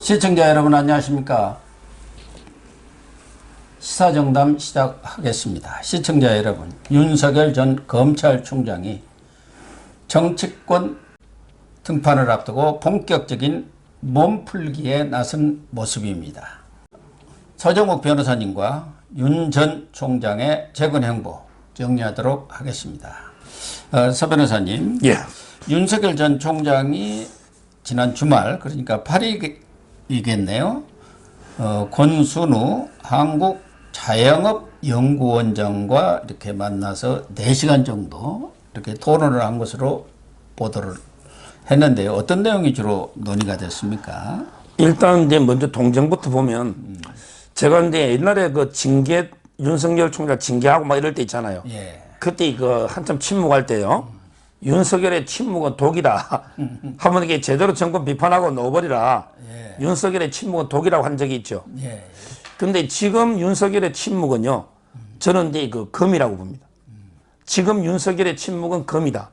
시청자 여러분 안녕하십니까? 시사정담 시작하겠습니다. 시청자 여러분, 윤석열 전 검찰총장이 정치권 등판을 앞두고 본격적인 몸풀기에 나선 모습입니다. 서정욱 변호사님과 윤 전 총장의 재건 행보 정리하도록 하겠습니다. 서 변호사님, 윤석열 전 총장이 지난 주말, 그러니까 8일이겠네요. 권순우 한국자영업연구원장과 이렇게 만나서 4시간 정도 이렇게 토론을 한 것으로 보도를 했는데요. 어떤 내용이 주로 논의가 됐습니까? 일단 이제 먼저 동정부터 보면 제가 이제 옛날에 그 징계 윤석열 총장 징계하고 막 이럴 때 있잖아요. 예. 그때 그 한참 침묵할 때요. 윤석열의 침묵은 독이다. 한번 이게 제대로 정권 비판하고 넣어버리라. 예. 윤석열의 침묵은 독이라고 한 적이 있죠. 예. 근데 지금 윤석열의 침묵은요. 저는 이제 그 검이라고 봅니다. 지금 윤석열의 침묵은 검이다.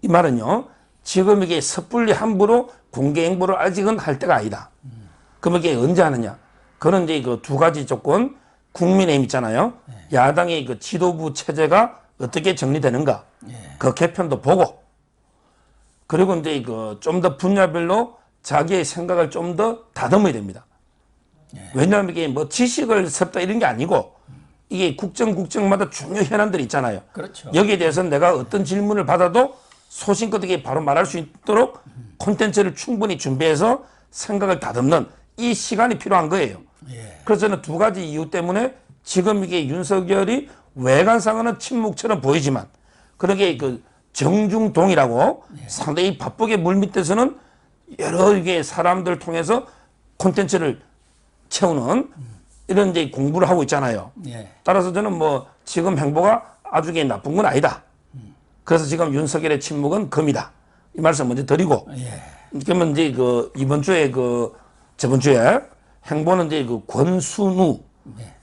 이 말은요. 지금 이게 섣불리 함부로 공개 행보를 아직은 할 때가 아니다. 그럼 이게 언제 하느냐? 그런 이제 그 두 가지 조건, 국민의힘 있잖아요. 야당의 그 지도부 체제가 어떻게 정리되는가? 그 개편도 보고, 그리고 이제 그 좀 더 분야별로 자기의 생각을 좀 더 다듬어야 됩니다. 왜냐하면 이게 뭐 지식을 섭다 이런 게 아니고 이게 국정마다 중요 현안들이 있잖아요. 그렇죠. 여기에 대해서 내가 어떤 질문을 받아도 소신껏 이게 바로 말할 수 있도록 콘텐츠를 충분히 준비해서 생각을 다듬는 이 시간이 필요한 거예요. 그래서 저는 두 가지 이유 때문에 지금 이게 윤석열이 외관상으로는 침묵처럼 보이지만 그러게 그 정중동이라고 상당히 바쁘게 물밑에서는 여러 개 사람들 통해서 콘텐츠를 채우는 이런 이제 공부를 하고 있잖아요. 따라서 저는 뭐 지금 행보가 아주 나쁜 건 아니다. 그래서 지금 윤석열의 침묵은 금이다. 이 말씀 먼저 드리고. 그러면 이제 그 이번 주에 저번 주에 행보는 이제 그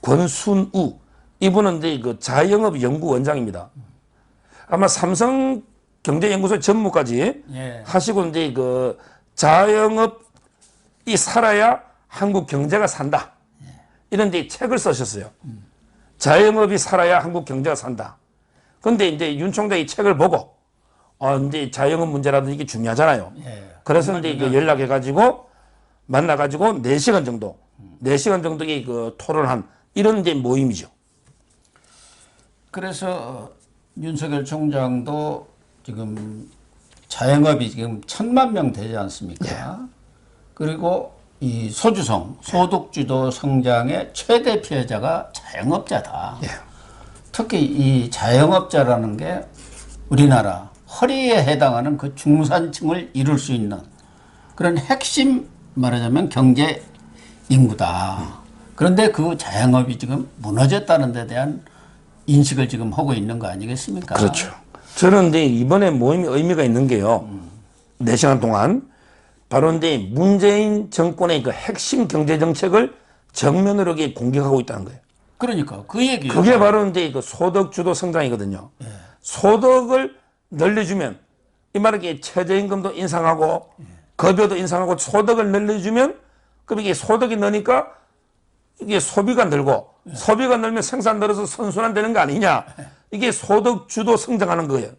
권순우 이분은 이제 그 자영업 연구원장입니다. 아마 삼성 경제연구소 전무까지 하시고 이제 그 자영업이 살아야 한국 경제가 산다. 이런 데 책을 쓰셨어요. 자영업이 살아야 한국 경제가 산다. 근데 이제 윤 총장이 책을 보고, 이제 자영업 문제라든지 이게 중요하잖아요. 그래서 이제 그 연락해가지고, 만나가지고 4시간 정도, 4시간 정도의 그 토론한 이런 이제 모임이죠. 그래서 윤석열 총장도 지금 자영업이 지금 1,000만 명 되지 않습니까? 그리고 이 소주성, 소득주도 성장의 최대 피해자가 자영업자다. 특히 이 자영업자라는 게 우리나라 허리에 해당하는 그 중산층을 이룰 수 있는 그런 핵심 말하자면 경제 인구다. 그런데 그 자영업이 지금 무너졌다는 데 대한 인식을 지금 하고 있는 거 아니겠습니까? 그렇죠. 저는 근데 이번에 모임이 의미가 있는 게요. 4시간 동안 바로 이제 문재인 정권의 그 핵심 경제 정책을 정면으로 이렇게 공격하고 있다는 거예요. 그러니까 그 얘기예요. 그게 바로 이제 그 소득 주도 성장이거든요. 소득을 늘려주면 이 말은 이게 최저임금도 인상하고 급여도 인상하고 소득을 늘려주면 그럼 이게 소득이 느니까 이게 소비가 늘고 소비가 늘면 생산 늘어서 선순환되는 거 아니냐. 이게 소득 주도 성장하는 거예요.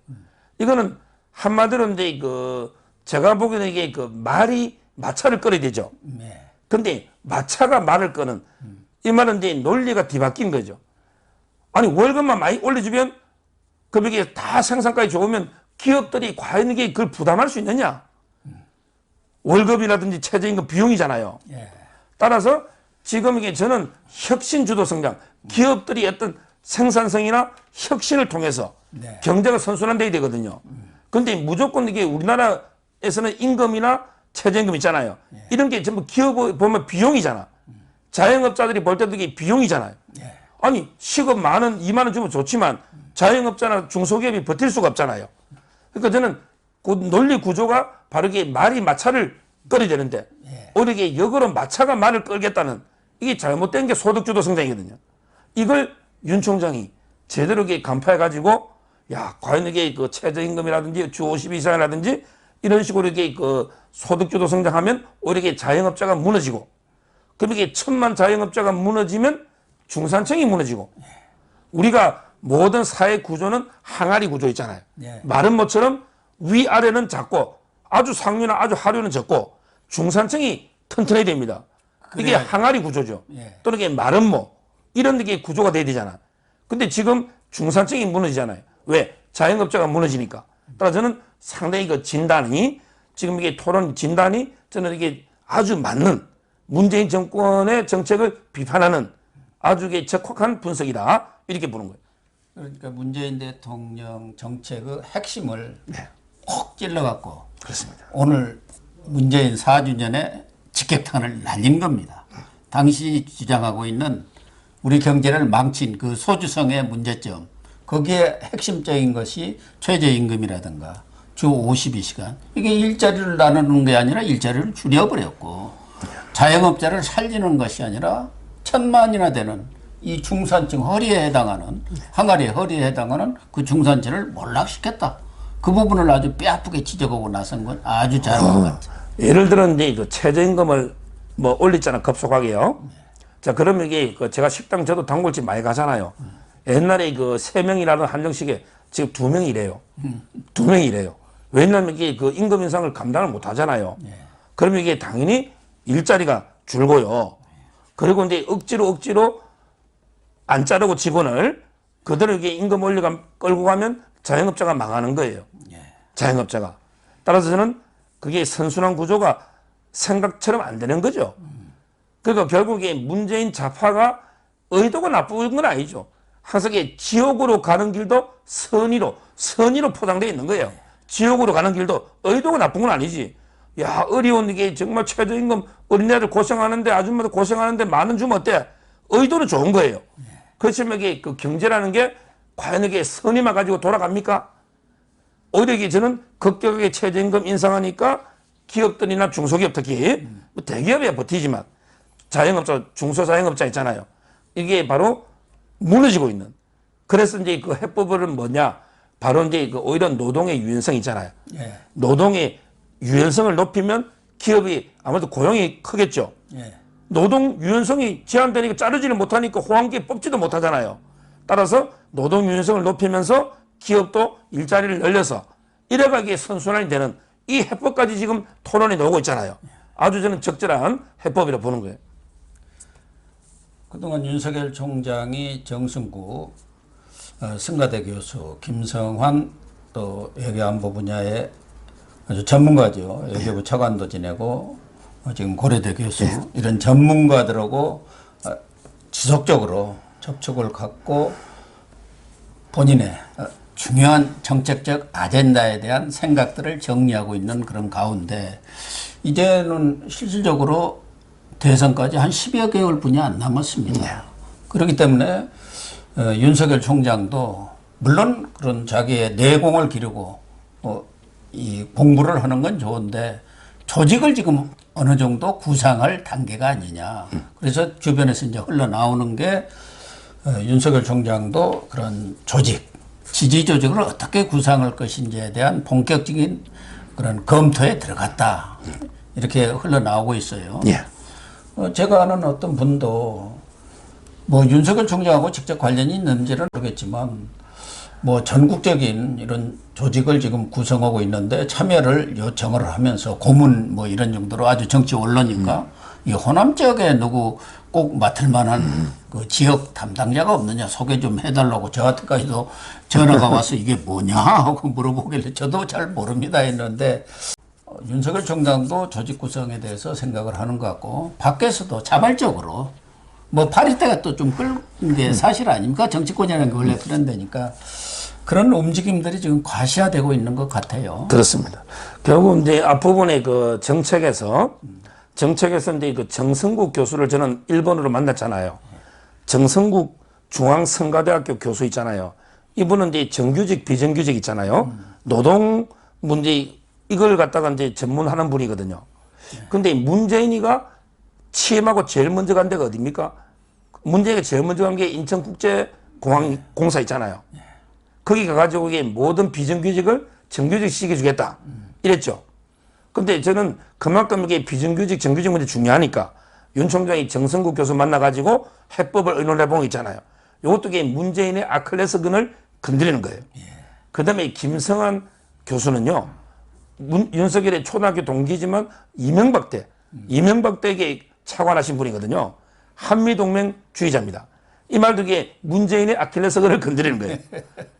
이거는 한마디로 이제 그 제가 보기에는 이게 그 말이 마차를 끌어야 되죠. 근데 마차가 말을 끄는 이 말은 이제 논리가 뒤바뀐 거죠. 아니 월급만 많이 올려주면 그럼 이게 다 생산까지 좋으면 기업들이 과연 이게 그걸 부담할 수 있느냐? 월급이라든지 최저임금 비용이잖아요. 따라서 지금 이게 저는 혁신 주도 성장, 기업들이 어떤 생산성이나 혁신을 통해서 경제가 선순환돼야 되거든요. 근데 무조건 이게 우리나라에서는 임금이나 최저임금 있잖아요. 이런 게 전부 기업 보면 비용이잖아. 자영업자들이 볼 때도 이게 비용이잖아요. 아니 시급 10,000원, 20,000원 주면 좋지만 자영업자나 중소기업이 버틸 수가 없잖아요. 그러니까 저는 그 논리 구조가 바로 이게 말이 마차를 끌어야 되는데 오히려 이게 역으로 마차가 말을 끌겠다는 이게 잘못된 게 소득주도 성장이거든요. 이걸 윤 총장이 제대로 이게 간파해가지고 야 과연 이게 그 최저임금이라든지 주 50 이상이라든지 이런 식으로 이게 그 소득주도 성장하면 오히려 이게 자영업자가 무너지고, 그럼 이게 천만 자영업자가 무너지면 중산층이 무너지고, 우리가 모든 사회 구조는 항아리 구조 있잖아요. 예. 마른 모처럼 위아래는 작고 아주 상류나 아주 하류는 적고 중산층이 튼튼해야 됩니다. 이게 그래야- 항아리 구조죠. 예. 또는 이게 마른 모 이런 게 구조가 돼야 되잖아. 근데 지금 중산층이 무너지잖아요. 왜? 자영업자가 무너지니까. 따라서 저는 상당히 그 진단이, 지금 이게 토론 진단이 저는 이게 아주 맞는, 문재인 정권의 정책을 비판하는 아주 이게 적확한 분석이다, 이렇게 보는 거예요. 그러니까 문재인 대통령 정책의 핵심을 콕 찔러갖고 그렇습니다. 오늘 문재인 4주년에 직격탄을 날린 겁니다. 당신이 주장하고 있는 우리 경제를 망친 그 소주성의 문제점, 거기에 핵심적인 것이 최저임금이라든가 주 52시간, 이게 일자리를 나누는 게 아니라 일자리를 줄여버렸고, 자영업자를 살리는 것이 아니라 1,000만이나 되는 이 중산층 허리에 해당하는, 항아리 허리에 해당하는 그 중산층을 몰락시켰다. 그 부분을 아주 뼈아프게 지적하고 나선 건 아주 잘한 것 같아요. 예를 들어 이제 그 최저임금을 뭐 올렸잖아, 급속하게요. 자, 그러면 이게 그 제가 식당, 저도 단골집 많이 가잖아요. 옛날에 그 3명이라는 한정식에 지금 2명이 일해요. 2명이 일해요. 왜냐하면 이게 그 임금 인상을 감당을 못 하잖아요. 그러면 이게 당연히 일자리가 줄고요. 그리고 이제 억지로 안 자르고 직원을 그대로 이게 임금 끌고 가면 자영업자가 망하는 거예요. 자영업자가. 따라서 저는 그게 선순환 구조가 생각처럼 안 되는 거죠. 그러니까 결국에 문재인 좌파가 의도가 나쁜 건 아니죠. 항상 이게 지옥으로 가는 길도 선의로 포장되어 있는 거예요. 지옥으로 가는 길도 의도가 나쁜 건 아니지. 야, 어려운 이게 정말 최저임금, 어린애들 고생하는데, 아줌마들 고생하는데 만 원 주면 어때? 의도는 좋은 거예요. 그렇지만 이게 그 경제라는 게 과연 이게 선의만 가지고 돌아갑니까? 오히려 이게 저는 급격하게 최저임금 인상하니까 기업들이나 중소기업, 특히 뭐 대기업이야 버티지만 자영업자, 중소자영업자 있잖아요. 이게 바로 무너지고 있는. 그래서 이제 그 해법은 뭐냐? 바로 이제 그 오히려 노동의 유연성 있잖아요. 예. 노동의 유연성을 높이면 기업이 아무래도 고용이 크겠죠. 예. 노동 유연성이 제한되니까 자르지를 못하니까 호황기에 뽑지도 못하잖아요. 따라서 노동 유연성을 높이면서 기업도 일자리를 늘려서 이래가기에 선순환이 되는 이 해법까지 지금 토론에 나오고 있잖아요. 아주 저는 적절한 해법이라고 보는 거예요. 그동안 윤석열 총장이 정승구, 승가대 교수, 김성환 또 외교안보 분야의 아주 전문가죠. 외교부 차관도 지내고 지금 고려대 교수, 이런 전문가들하고 지속적으로 접촉을 갖고 본인의 중요한 정책적 아젠다에 대한 생각들을 정리하고 있는 그런 가운데, 이제는 실질적으로 대선까지 한 10여 개월뿐이 안 남았습니다. 그렇기 때문에 윤석열 총장도 물론 그런 자기의 내공을 기르고 이 공부를 하는 건 좋은데 조직을 지금 어느 정도 구상할 단계가 아니냐. 그래서 주변에서 이제 흘러나오는 게 윤석열 총장도 그런 조직, 지지 조직을 어떻게 구상할 것인지에 대한 본격적인 그런 검토에 들어갔다. 이렇게 흘러나오고 있어요. 제가 아는 어떤 분도 뭐 윤석열 총장하고 직접 관련이 있는지는 모르겠지만 뭐 전국적인 이런 조직을 지금 구성하고 있는데 참여를 요청을 하면서 고문 뭐 이런 정도로 아주 정치 언론이니까 이 호남 지역에 누구 꼭 맡을 만한 그 지역 담당자가 없느냐 소개 좀 해달라고 저한테까지도 전화가 와서 이게 뭐냐 하고 물어보길래 저도 잘 모릅니다 했는데, 윤석열 총장도 조직 구성에 대해서 생각을 하는 것 같고 밖에서도 자발적으로 뭐 파리때가 또 좀 끓는 게 사실 아닙니까? 정치권이라는 게 원래 그런 데니까 그런 움직임들이 지금 과시화되고 있는 것 같아요. 그렇습니다. 결국 이제 앞부분에 그 정책에서 이제 그 정성국 교수를 저는 일본으로 만났잖아요. 정성국 중앙성가대학교 교수 있잖아요. 이분은 이제 정규직, 비정규직 있잖아요. 노동 문제 이걸 갖다가 이제 전문하는 분이거든요. 근데 문재인이가 취임하고 제일 먼저 간 데가 어디입니까? 문재인이가 제일 먼저 간 게 인천국제공항공사 있잖아요. 거기 가가지고 이게 모든 비정규직을 정규직 시켜주겠다. 이랬죠. 근데 저는 그만큼 이게 비정규직, 정규직 문제 중요하니까 윤 총장이 정성국 교수 만나가지고 해법을 의논해 본 거 있잖아요. 이것도 이게 문재인의 아킬레스건을 건드리는 거예요. 그 다음에 김성한 교수는요, 윤석열의 초등학교 동기지만 이명박 때에게 차관하신 분이거든요. 한미동맹주의자입니다. 이 말도 이게 문재인의 아킬레스건을 건드리는 거예요.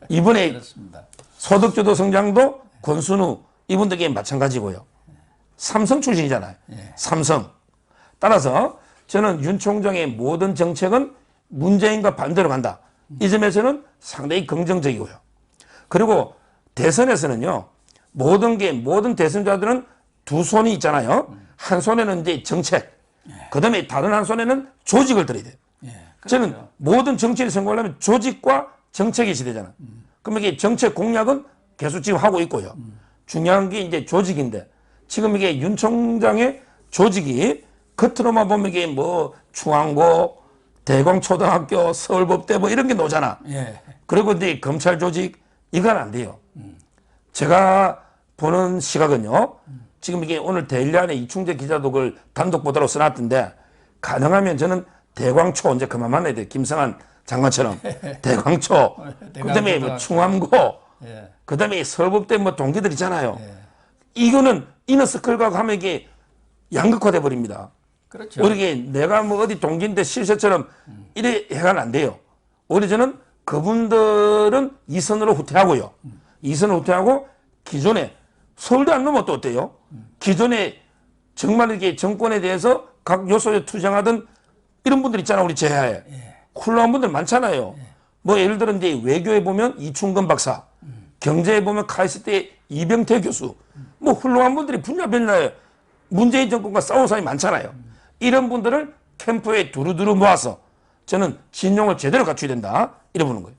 이번에 그렇습니다. 소득주도 성장도 권순우 이분들에게 마찬가지고요. 삼성 출신이잖아요. 삼성. 따라서 저는 윤 총장의 모든 정책은 문재인과 반대로 간다. 이 점에서는 상당히 긍정적이고요. 그리고 대선에서는요, 모든 대선자들은 두 손이 있잖아요. 한 손에는 이제 정책, 그 다음에 다른 한 손에는 조직을 들어야 돼요. 저는 모든 정치를 선거하려면 조직과 정책이 시대잖아. 그럼 이게 정책 공약은 계속 지금 하고 있고요. 중요한 게 이제 조직인데, 지금 이게 윤 총장의 조직이 겉으로만 보면 이게 뭐 중앙고, 대광초등학교, 서울법대 뭐 이런 게 나오잖아. 그리고 이제 검찰 조직, 이건 안 돼요. 제가 보는 시각은요, 지금 이게 오늘 데일리안에 이충재 기자도 그걸 단독 보도로 써놨던데, 가능하면 저는 대광초 이제 그만 만나야 돼. 김성한 장관처럼. 대광초. 그 다음에 뭐 충암고. 그 다음에 서울법대 뭐 동기들 있잖아요. 이거는 이너스클과 하면 이게 양극화돼 버립니다. 그렇죠. 우리 내가 뭐 어디 동기인데 실세처럼 이래 해가는 안 돼요. 오히려 저는 그분들은 이선으로 후퇴하고요. 이선으로 후퇴하고 기존에 서울대 안 넘어도 어때요? 기존에 정말 이게 정권에 대해서 각 요소에 투쟁하던 이런 분들 있잖아, 우리 제하에. 훌륭한 분들 많잖아요. 뭐 예를 들어 이제 외교에 보면 이충건 박사, 경제에 보면 카이스트의 이병태 교수, 뭐 훌륭한 분들이 분야 별나에 문재인 정권과 싸운 사람이 많잖아요. 이런 분들을 캠프에 두루두루 모아서 저는 진용을 제대로 갖춰야 된다, 이래 보는 거예요.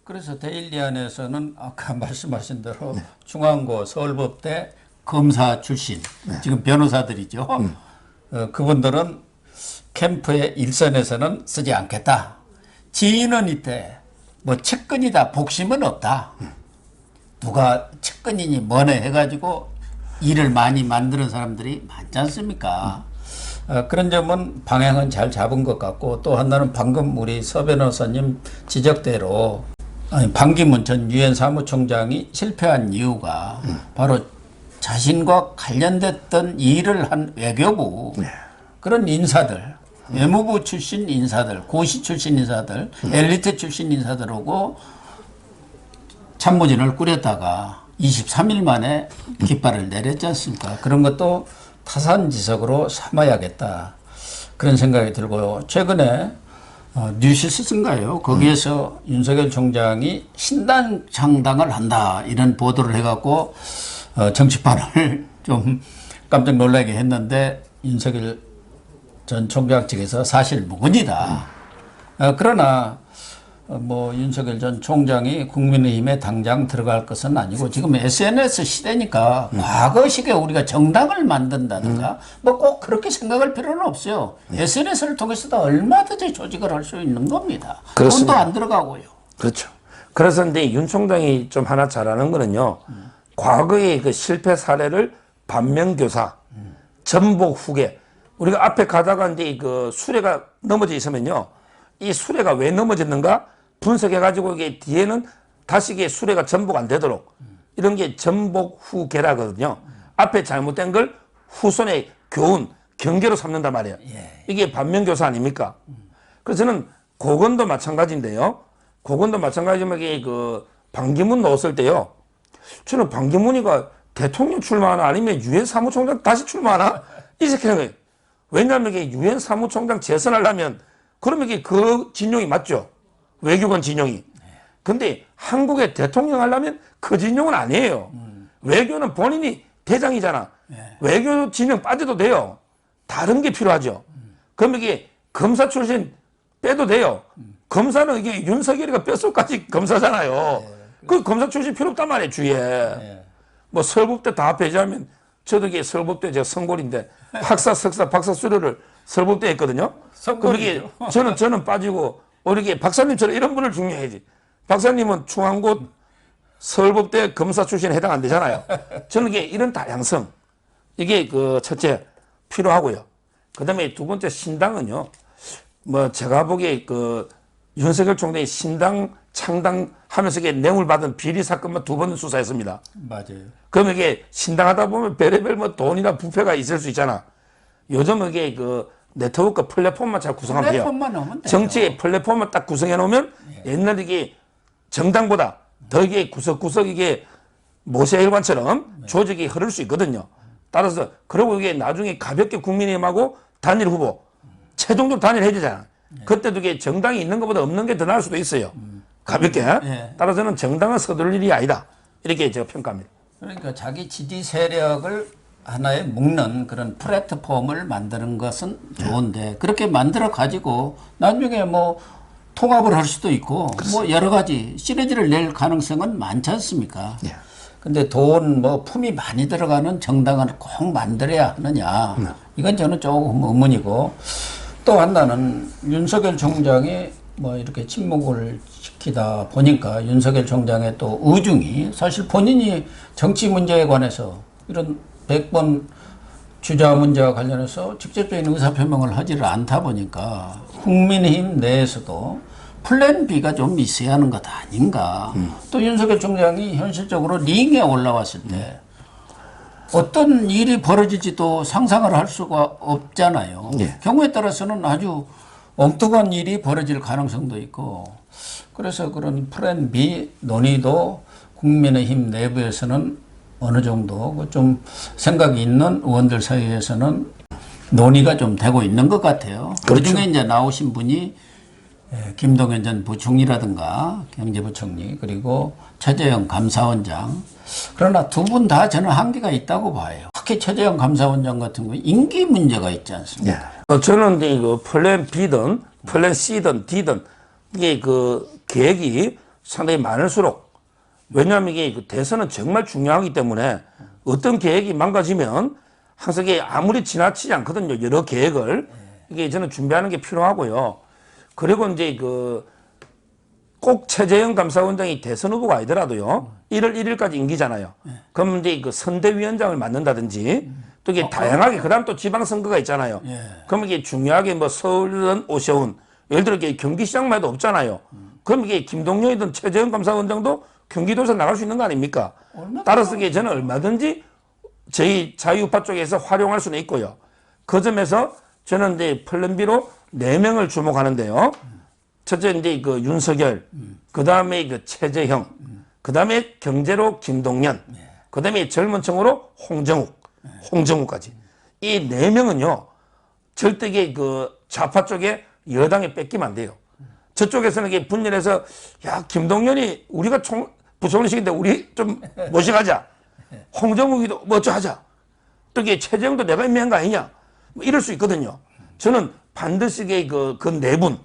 그래서 데일리안에서는 아까 말씀하신 대로 중앙고, 서울법대 검사 출신, 지금 변호사들이죠. 그분들은 캠프의 일선에서는 쓰지 않겠다. 지인은 있대. 뭐 측근이다, 복심은 없다. 누가 측근이니 뭐네 해가지고 일을 많이 만드는 사람들이 많지 않습니까? 그런 점은 방향은 잘 잡은 것 같고, 또 하나는 방금 우리 서 변호사님 지적대로 반기문 전 유엔 사무총장이 실패한 이유가 바로 자신과 관련됐던 일을 한 외교부 그런 인사들, 외무부 출신 인사들, 고시 출신 인사들, 엘리트 출신 인사들하고 참모진을 꾸렸다가 23일 만에 깃발을 내렸지 않습니까? 그런 것도 타산지석으로 삼아야겠다. 그런 생각이 들고요. 최근에 뉴시스인가요? 거기에서 윤석열 총장이 신당 창당을 한다, 이런 보도를 해갖고 정치판을 좀 깜짝 놀라게 했는데, 윤석열 전 총장 측에서 사실 무근이다. 그러나 뭐 윤석열 전 총장이 국민의힘에 당장 들어갈 것은 아니고, 지금 SNS 시대니까 과거식에 우리가 정당을 만든다든가 뭐 꼭 그렇게 생각할 필요는 없어요. SNS를 통해서도 얼마든지 조직을 할 수 있는 겁니다. 그렇습니다. 돈도 안 들어가고요. 그렇죠. 그래서 근데 윤 총장이 좀 하나 잘하는 거는요, 과거의 그 실패 사례를 반면교사, 전복 후계. 우리가 앞에 가다가 이제 그 수레가 넘어져 있으면요, 이 수레가 왜 넘어졌는가 분석해가지고 이게 뒤에는 다시 이게 수레가 전복 안 되도록, 이런 게 전복 후계라거든요. 앞에 잘못된 걸 후손의 교훈, 경계로 삼는단 말이에요. 이게 반면교사 아닙니까? 그래서 저는 고건도 마찬가지인데요. 고건도 마찬가지지만 이게 그 반기문 넣었을 때요, 저는 반기문이가 대통령 출마하나 아니면 유엔 사무총장 다시 출마하나 이 생각하는 거예요. 왜냐하면 이게 유엔 사무총장 재선하려면 그러면 이게 그 진용이 맞죠. 외교관 진용이. 근데 한국의 대통령 하려면 그 진용은 아니에요. 외교는 본인이 대장이잖아. 외교 진영 빠져도 돼요. 다른 게 필요하죠. 그럼 이게 검사 출신 빼도 돼요. 검사는 이게 윤석열이가 뼛속까지 검사잖아요. 그 검사 출신 필요 없단 말이에요, 주위에. 뭐 서울법대 다 배제하면, 저도 이게 서울법대 제가 성골인데 학사, 석사, 박사 수료를 서울법대 했거든요. 그럼 이게 저는 빠지고, 우리 이게 박사님처럼 이런 분을 중요해야지. 박사님은 중앙고 서울법대 검사 출신에 해당 안 되잖아요. 저는 이게 이런 다양성, 이게 그 첫째 필요하고요. 그다음에 두 번째 신당은요. 뭐 제가 보기에 그 윤석열 총장이 신당 창당하면서 이게 뇌물 받은 비리 사건만 2번 수사했습니다. 맞아요. 그럼 이게 신당하다 보면 별의별 뭐 돈이나 부패가 있을 수 있잖아. 요즘 이게 그 네트워크 플랫폼만 잘 구성하면 돼요. 플랫폼만 하면 돼요. 정치의 플랫폼만 딱 구성해 놓으면 옛날 이게 정당보다 더 이게 구석구석 이게 모세혈관처럼 조직이 흐를 수 있거든요. 따라서 그리고 이게 나중에 가볍게 국민의힘하고 단일 후보 최종적으로 단일해야 되잖아. 그때도 이게 정당이 있는 것보다 없는 게 더 나을 수도 있어요. 가볍게. 따라서는 정당은 서둘 일이 아니다. 이렇게 제가 평가합니다. 그러니까 자기 지지 세력을 하나에 묶는 그런 플랫폼을 만드는 것은 좋은데 그렇게 만들어 가지고 나중에 뭐 통합을 할 수도 있고 뭐 여러 가지 시너지를 낼 가능성은 많지 않습니까? 근데 돈 뭐 품이 많이 들어가는 정당을 꼭 만들어야 하느냐 이건 저는 조금 의문이고 또 하나는 윤석열 총장이 뭐 이렇게 침묵을 시키다 보니까 윤석열 총장의 또 의중이 사실 본인이 정치 문제에 관해서 이런 100번 주자 문제와 관련해서 직접적인 의사표명을 하지를 않다 보니까 국민의힘 내에서도 플랜 B가 좀 있어야 하는 것 아닌가. 또 윤석열 총장이 현실적으로 링에 올라왔을 때 어떤 일이 벌어질지도 상상을 할 수가 없잖아요. 경우에 따라서는 아주 엉뚱한 일이 벌어질 가능성도 있고 그래서 그런 플랜 B 논의도 국민의힘 내부에서는 어느 정도 좀 생각이 있는 의원들 사이에서는 논의가 좀 되고 있는 것 같아요. 그렇죠. 그중에 이제 나오신 분이 김동연 전 부총리라든가 경제부총리 그리고 최재형 감사원장 그러나 두 분 다 저는 한계가 있다고 봐요. 특히 최재형 감사원장 같은 경우 임기 문제가 있지 않습니까? 저는 이제 그 플랜 B든 플랜 C든 D든 이게 그 계획이 상당히 많을수록 왜냐하면 이게 그 대선은 정말 중요하기 때문에 어떤 계획이 망가지면 항상 이게 아무리 지나치지 않거든요. 여러 계획을 이게 저는 준비하는 게 필요하고요. 그리고 이제 그 꼭 최재형 감사원장이 대선 후보가 아니더라도요. 1월 1일까지 임기잖아요. 그럼 이제 그 선대위원장을 맡는다든지 또 이게 다양하게 그다음 또 지방선거가 있잖아요. 그럼 이게 중요하게 뭐 서울이든 오세훈 예를 들어 이게 경기시장만 해도 없잖아요. 그럼 이게 김동연이든 최재형 감사원장도 경기도에서 나갈 수 있는 거 아닙니까? 따라서 이게 저는 얼마든지 저희 자유우파 쪽에서 활용할 수는 있고요. 그 점에서 저는 이제 플랜 B로 4명을 주목하는데요. 첫째 이제 그 윤석열, 그 다음에 그 최재형, 그 다음에 경제로 김동연, 그 다음에 젊은 층으로 홍정욱까지. 이 4명은요, 절대 이게 그 좌파 쪽에 여당에 뺏기면 안 돼요. 저쪽에서는 이게 분열해서, 야, 김동연이 우리가 부총리식인데 우리 좀 모셔가자. 홍정욱이도 뭐 어쩌하자. 또 이게 최재형도 내가 임명한 거 아니냐. 뭐 이럴 수 있거든요. 저는 반드시 그 4분,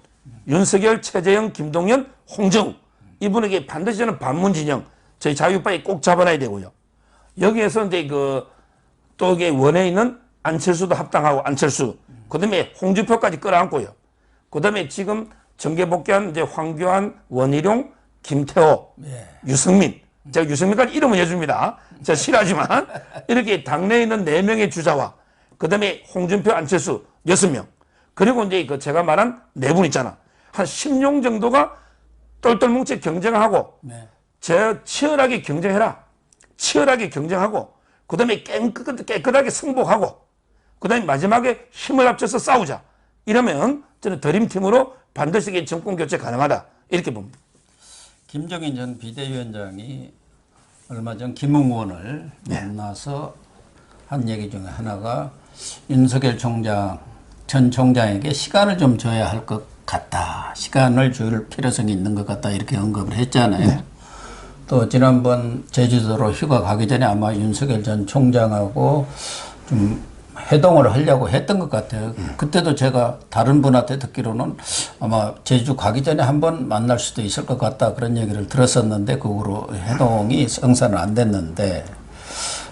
윤석열, 최재형, 김동연, 홍정욱. 이분에게 반드시 저는 반문 진영, 저희 자유파에 꼭 잡아놔야 되고요. 여기에서 이제 또 이게 원에 있는 안철수도 합당하고 안철수. 그 다음에 홍준표까지 끌어안고요. 그 다음에 지금 정계 복귀한 이제 황교안, 원희룡, 김태호, 유승민. 제가 유승민까지 이름은 해줍니다. 제가 싫어하지만. 이렇게 당내에 있는 4명의 주자와 그 다음에 홍준표, 안철수 6명. 그리고 이제 제가 말한 4분 있잖아. 한 10명 정도가 똘똘 뭉쳐 경쟁을 하고 치열하게 경쟁해라. 치열하게 경쟁하고 그 다음에 깨끗하게 승복하고 그 다음에 마지막에 힘을 합쳐서 싸우자. 이러면 저는 드림팀으로 반드시 정권 교체 가능하다. 이렇게 봅니다. 김종인 전 비대위원장이 얼마 전 김웅 의원을 만나서 한 얘기 중에 하나가 윤석열 전 총장에게 시간을 좀 줘야 할 것 같다. 시간을 줄 필요성이 있는 것 같다. 이렇게 언급을 했잖아요. 또 지난번 제주도로 휴가 가기 전에 아마 윤석열 전 총장하고 좀 회동을 하려고 했던 것 같아요. 그때도 제가 다른 분한테 듣기로는 아마 제주 가기 전에 한번 만날 수도 있을 것 같다. 그런 얘기를 들었었는데 그 후로 회동이 성사는 안 됐는데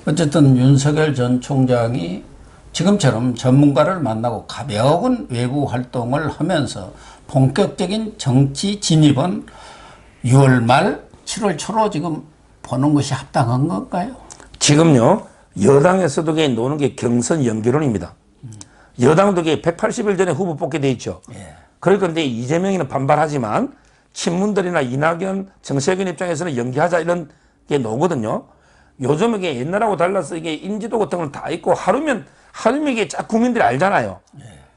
어쨌든 윤석열 전 총장이 지금처럼 전문가를 만나고 가벼운 외부 활동을 하면서 본격적인 정치 진입은 6월 말 7월 초로 지금 보는 것이 합당한 건가요? 지금요. 여당에서도 노는 게 경선 연기론입니다. 여당도 180일 전에 후보 뽑게 돼 있죠. 그러니까 근데 이재명이는 반발하지만 친문들이나 이낙연, 정세균 입장에서는 연기하자 이런 게 나오거든요. 요즘 이게 옛날하고 달라서 이게 인지도 같은 건 다 있고 하루면 이게 쫙 국민들이 알잖아요.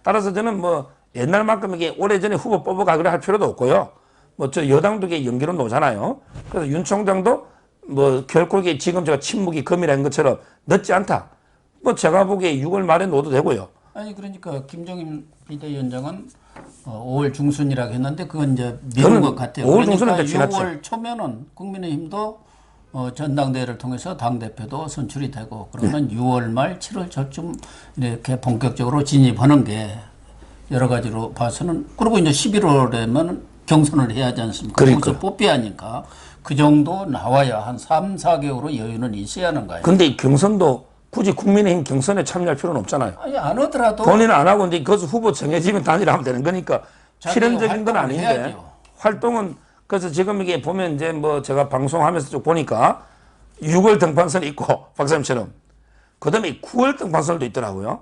따라서 저는 뭐 옛날만큼 이게 오래전에 후보 뽑아가 그래 할 필요도 없고요. 뭐 저 여당도 이게 연기론 놓잖아요. 그래서 윤 총장도 뭐 결코 이게 지금 제가 침묵이 금이라는 것처럼 늦지 않다. 뭐 제가 보기에 6월 말에 놓아도 되고요. 아니 그러니까 김종인 비대위원장은 5월 중순이라고 했는데 그건 이제 미룬 것 같아요. 5월 중순은 그러니까 이제 지났죠. 6월 초면은 국민의힘도 전당대회를 통해서 당대표도 선출이 되고 그러면 6월 말 7월 초쯤 이렇게 본격적으로 진입하는 게 여러 가지로 봐서는 그리고 이제 11월에면 경선을 해야 하지 않습니까? 그러니까요. 거기서 뽑혀야하니까 그 정도 나와야 한 3, 4개월의 여유는 있어야 하는 거예요. 근데 이 경선도 굳이 국민의힘 경선에 참여할 필요는 없잖아요. 아니 안 하더라도 본인은 안 하고 이제 거기서 후보 정해지면 단일하면 되는 거니까 필연적인 건 활동을 아닌데 해야죠. 활동은 그래서 지금 이게 보면 이제 뭐 제가 방송하면서 쭉 보니까 6월 등판선이 있고 박사님처럼 그다음에 9월 등판선도 있더라고요.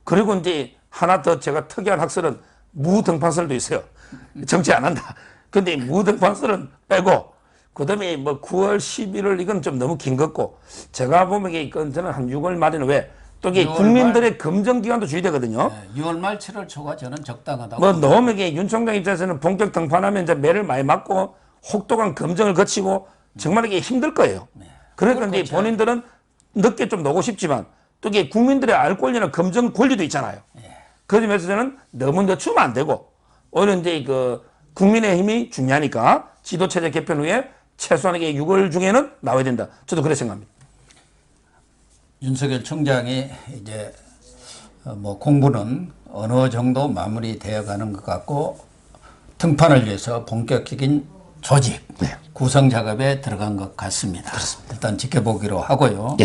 그리고 이제 하나 더 제가 특이한 학설은 무등판설도 있어요. 정치 안 한다. 근데 무등판설은 빼고 그다음에 뭐 9월 11월 이건 좀 너무 긴 것 같고 제가 보면 이건 저는 한 6월 말에는 왜 또 이게 6월 국민들의 검증 기간도 주의되거든요. 6월 말 7월 초가 저는 적당하다고. 뭐 너무 이게 윤 총장 입장에서는 본격 등판하면 이제 매를 많이 맞고 혹독한 검증을 거치고 정말 이게 힘들 거예요. 그러니까 이제 본인들은 늦게 좀 놓고 싶지만 또 이게 국민들의 알 권리나 검증 권리도 있잖아요. 그 점에서 저는 너무 늦추면 안 되고 오히려 이제 그 국민의힘이 중요하니까 지도체제 개편 후에 최소한 이게 6월 중에는 나와야 된다. 저도 그렇게 생각합니다. 윤석열 총장이 이제 뭐 공부는 어느 정도 마무리되어 가는 것 같고 등판을 위해서 본격적인 조직, 구성 작업에 들어간 것 같습니다. 일단 지켜보기로 하고요.